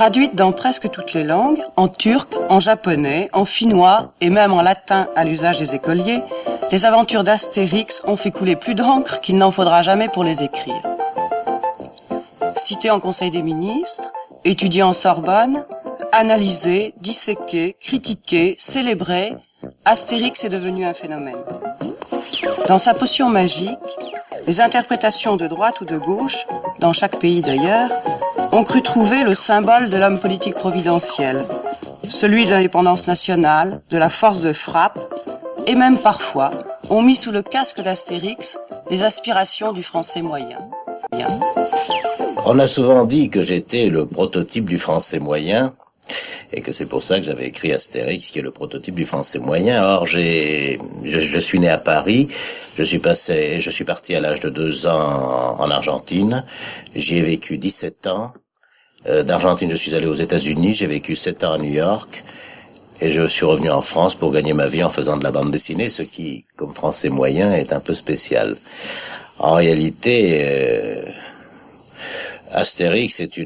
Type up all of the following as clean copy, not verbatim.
Traduite dans presque toutes les langues, en turc, en japonais, en finnois et même en latin à l'usage des écoliers, les aventures d'Astérix ont fait couler plus d'encre qu'il n'en faudra jamais pour les écrire. Cité en Conseil des ministres, étudié en Sorbonne, analysé, disséqué, critiqué, célébré, Astérix est devenu un phénomène. Dans sa potion magique, les interprétations de droite ou de gauche, dans chaque pays d'ailleurs, ont cru trouver le symbole de l'homme politique providentiel, celui de l'indépendance nationale, de la force de frappe, et même parfois ont mis sous le casque d'Astérix les aspirations du français moyen. On a souvent dit que j'étais le prototype du français moyen, et que c'est pour ça que j'avais écrit Astérix, qui est le prototype du français moyen. Or, je suis né à Paris, je suis parti à l'âge de 2 ans en Argentine, j'y ai vécu 17 ans. D'Argentine, je suis allé aux États-Unis, j'ai vécu 7 ans à New York, et je suis revenu en France pour gagner ma vie en faisant de la bande dessinée, ce qui, comme français moyen, est un peu spécial. En réalité, Astérix est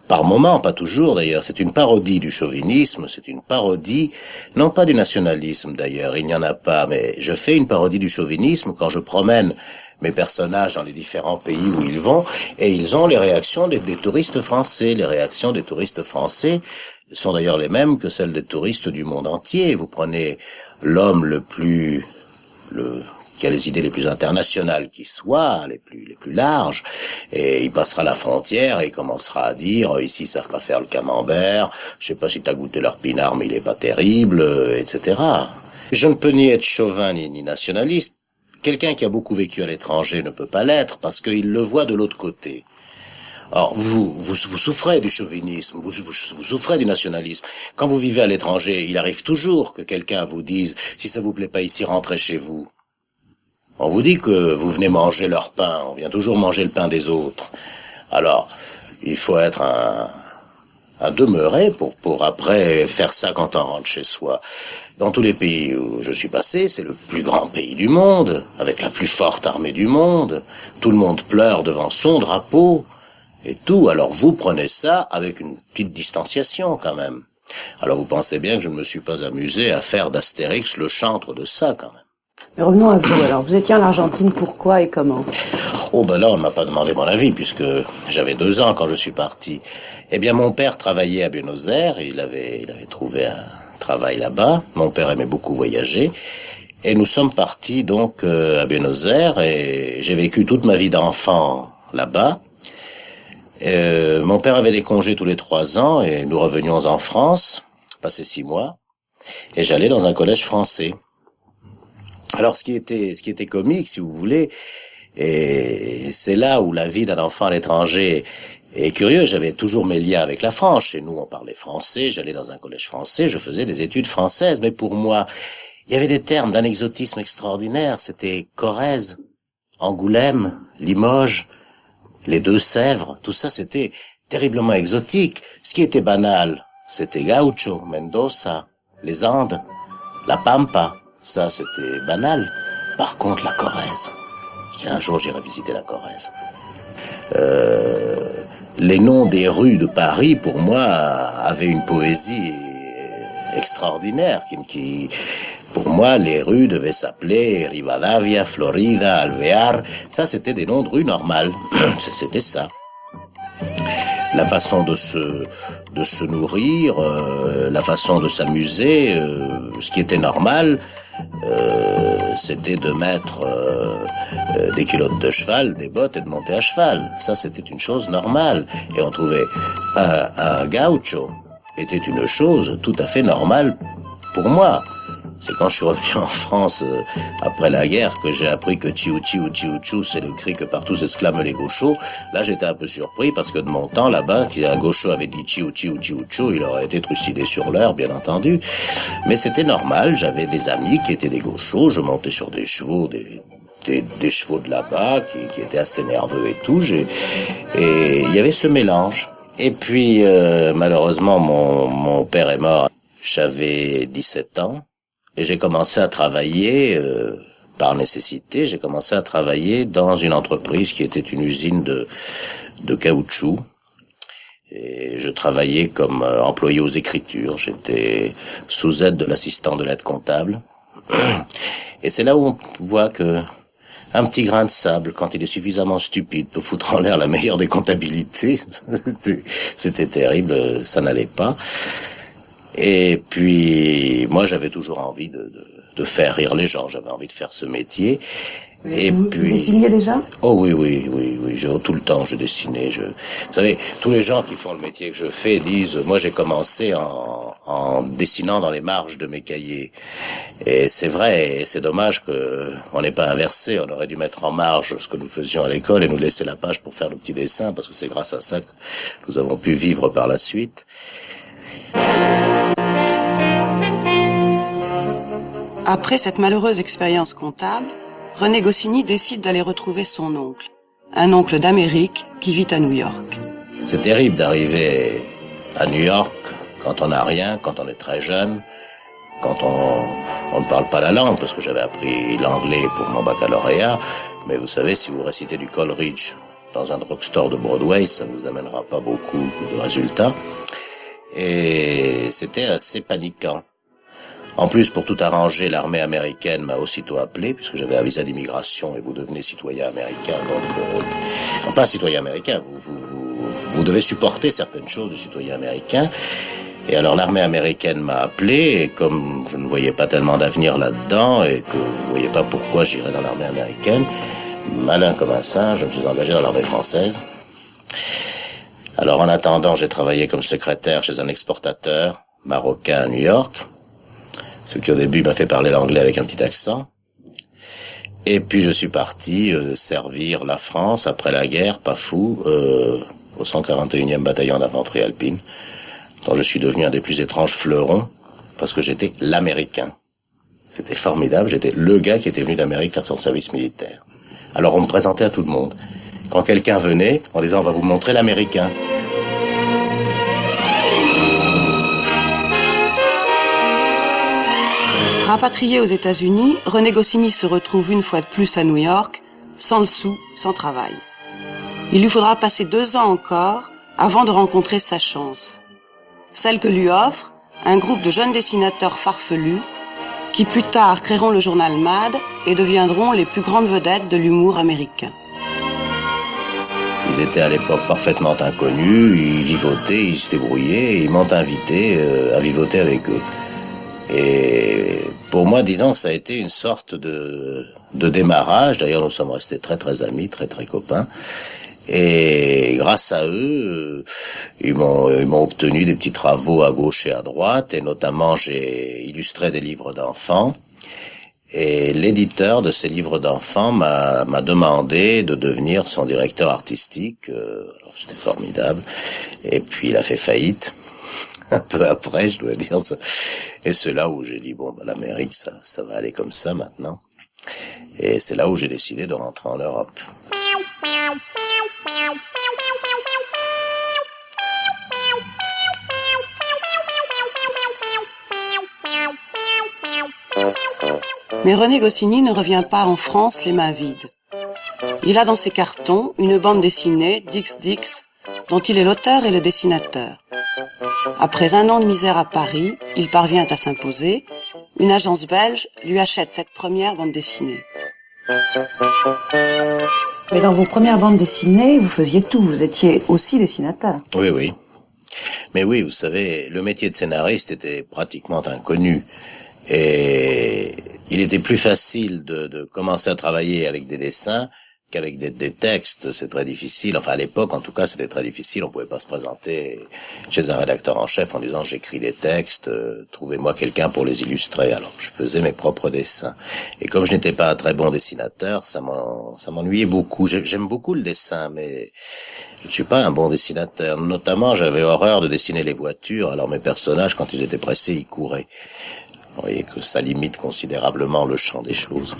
par moment, pas toujours d'ailleurs, c'est une parodie du chauvinisme, c'est une parodie, non pas du nationalisme d'ailleurs, il n'y en a pas, mais je fais une parodie du chauvinisme quand je promène mes personnages dans les différents pays où ils vont, et ils ont les réactions des touristes français. Les réactions des touristes français sont d'ailleurs les mêmes que celles des touristes du monde entier. Vous prenez l'homme qui a les idées les plus internationales qui soient, les plus larges, et il passera la frontière et il commencera à dire ici ils savent pas faire le camembert, je sais pas si t'as goûté leur pinard mais il est pas terrible, etc. Je ne peux ni être chauvin ni nationaliste. Quelqu'un qui a beaucoup vécu à l'étranger ne peut pas l'être parce qu'il le voit de l'autre côté. Or, vous souffrez du chauvinisme, vous souffrez du nationalisme. Quand vous vivez à l'étranger, il arrive toujours que quelqu'un vous dise si ça vous plaît pas ici, rentrez chez vous. On vous dit que vous venez manger leur pain, on vient toujours manger le pain des autres. Alors, il faut être un demeuré pour après faire ça quand on rentre chez soi. Dans tous les pays où je suis passé, c'est le plus grand pays du monde, avec la plus forte armée du monde. Tout le monde pleure devant son drapeau et tout. Alors vous prenez ça avec une petite distanciation quand même. Alors vous pensez bien que je ne me suis pas amusé à faire d'Astérix le chantre de ça quand même. Mais revenons à vous. Alors, vous étiez en Argentine, pourquoi et comment? Oh ben là, on ne m'a pas demandé mon avis, puisque j'avais 2 ans quand je suis parti. Eh bien, mon père travaillait à Buenos Aires, il avait trouvé un travail là-bas. Mon père aimait beaucoup voyager. Et nous sommes partis donc à Buenos Aires, et j'ai vécu toute ma vie d'enfant là-bas. Mon père avait des congés tous les 3 ans, et nous revenions en France, passer 6 mois, et j'allais dans un collège français. Alors, ce qui était comique, si vous voulez, et c'est là où la vie d'un enfant à l'étranger est curieuse. J'avais toujours mes liens avec la France. Chez nous, on parlait français, j'allais dans un collège français, je faisais des études françaises. Mais pour moi, il y avait des termes d'un exotisme extraordinaire. C'était Corrèze, Angoulême, Limoges, les Deux-Sèvres. Tout ça, c'était terriblement exotique. Ce qui était banal, c'était Gaucho, Mendoza, les Andes, la Pampa. Ça, c'était banal. Par contre, la Corrèze. Un jour, j'irai visiter la Corrèze. Les noms des rues de Paris, pour moi, avaient une poésie extraordinaire. Pour moi, les rues devaient s'appeler Rivadavia, Florida, Alvear. Ça, c'était des noms de rues normales. C'était ça. La façon de se nourrir, la façon de s'amuser, ce qui était normal, c'était de mettre des culottes de cheval, des bottes et de monter à cheval. Ça, c'était une chose normale. Et on trouvait un gaucho était une chose tout à fait normale pour moi. C'est quand je suis revenu en France après la guerre que j'ai appris que Chiou Chiou Chiou Chiou, c'est le cri que partout s'exclament les gauchos. Là, j'étais un peu surpris parce que de mon temps, là-bas, si un gaucho avait dit Chiou Chiou Chiou Chiou, il aurait été trucidé sur l'heure, bien entendu. Mais c'était normal, j'avais des amis qui étaient des gauchos, je montais sur des chevaux, des chevaux de là-bas qui étaient assez nerveux et tout, et il y avait ce mélange. Et puis, malheureusement, mon père est mort, j'avais 17 ans. Et j'ai commencé à travailler, par nécessité, j'ai commencé à travailler dans une entreprise qui était une usine de caoutchouc. Et je travaillais comme employé aux écritures. J'étais sous aide de l'assistant de l'aide comptable. Et c'est là où on voit que un petit grain de sable, quand il est suffisamment stupide, peut foutre en l'air la meilleure des comptabilités. C'était terrible, ça n'allait pas. Et puis, moi, j'avais toujours envie de faire rire les gens. J'avais envie de faire ce métier. Et vous dessiniez déjà? Oh oui. Tout le temps, je dessinais. Vous savez, tous les gens qui font le métier que je fais disent, moi, j'ai commencé en dessinant dans les marges de mes cahiers. Et c'est vrai, et c'est dommage qu'on n'ait pas inversé. On aurait dû mettre en marge ce que nous faisions à l'école et nous laisser la page pour faire le petit dessin, parce que c'est grâce à ça que nous avons pu vivre par la suite. Après cette malheureuse expérience comptable, René Goscinny décide d'aller retrouver son oncle, un oncle d'Amérique qui vit à New York. C'est terrible d'arriver à New York quand on n'a rien, quand on est très jeune, quand on ne parle pas la langue, parce que j'avais appris l'anglais pour mon baccalauréat, mais vous savez, si vous récitez du Coleridge dans un drugstore de Broadway, ça ne vous amènera pas beaucoup de résultats. Et c'était assez paniquant. En plus, pour tout arranger, l'armée américaine m'a aussitôt appelé, puisque j'avais un visa d'immigration et vous devenez citoyen américain. Donc, pas citoyen américain, vous devez supporter certaines choses de citoyen américain. Et alors l'armée américaine m'a appelé, et comme je ne voyais pas tellement d'avenir là-dedans, et que je ne voyais pas pourquoi j'irais dans l'armée américaine, malin comme un singe, je me suis engagé dans l'armée française. Alors en attendant, j'ai travaillé comme secrétaire chez un exportateur marocain à New York, ce qui au début m'a fait parler l'anglais avec un petit accent. Et puis je suis parti servir la France après la guerre, pas fou, au 141e bataillon d'infanterie alpine, dont je suis devenu un des plus étranges fleurons, parce que j'étais l'Américain. C'était formidable, j'étais le gars qui était venu d'Amérique faire son service militaire. Alors on me présentait à tout le monde. Quand quelqu'un venait, en disant on va vous montrer l'Américain. Rapatrié aux États-Unis, René Goscinny se retrouve une fois de plus à New York, sans le sou, sans travail. Il lui faudra passer 2 ans encore avant de rencontrer sa chance. Celle que lui offre un groupe de jeunes dessinateurs farfelus qui plus tard créeront le journal Mad et deviendront les plus grandes vedettes de l'humour américain. Ils étaient à l'époque parfaitement inconnus, ils vivotaient, ils se débrouillaient, et ils m'ont invité à vivoter avec eux. Et pour moi, disons que ça a été une sorte de démarrage. D'ailleurs, nous sommes restés très très amis, très très copains. Et grâce à eux, ils m'ont obtenu des petits travaux à gauche et à droite. Et notamment, j'ai illustré des livres d'enfants. Et l'éditeur de ces livres d'enfants m'a demandé de devenir son directeur artistique. C'était formidable. Et puis, il a fait faillite. Un peu après, je dois dire ça. Et c'est là où j'ai dit, bon, l'Amérique, ça va aller comme ça maintenant. Et c'est là où j'ai décidé de rentrer en Europe. Mais René Goscinny ne revient pas en France les mains vides. Il a dans ses cartons une bande dessinée, Dix Dix, dont il est l'auteur et le dessinateur. Après 1 an de misère à Paris, il parvient à s'imposer. Une agence belge lui achète cette première bande dessinée. Mais dans vos premières bandes dessinées, vous faisiez tout. Vous étiez aussi dessinateur. Oui. Mais oui, vous savez, le métier de scénariste était pratiquement inconnu. Et il était plus facile de commencer à travailler avec des dessins qu'avec des textes. C'est très difficile. Enfin, à l'époque, en tout cas, c'était très difficile. On pouvait pas se présenter chez un rédacteur en chef en disant j'écris des textes, trouvez-moi quelqu'un pour les illustrer. Alors, je faisais mes propres dessins. Et comme je n'étais pas un très bon dessinateur, ça m'ennuyait beaucoup. J'aime beaucoup le dessin, mais je ne suis pas un bon dessinateur. Notamment, j'avais horreur de dessiner les voitures. Alors, mes personnages, quand ils étaient pressés, ils couraient. Vous voyez que ça limite considérablement le champ des choses.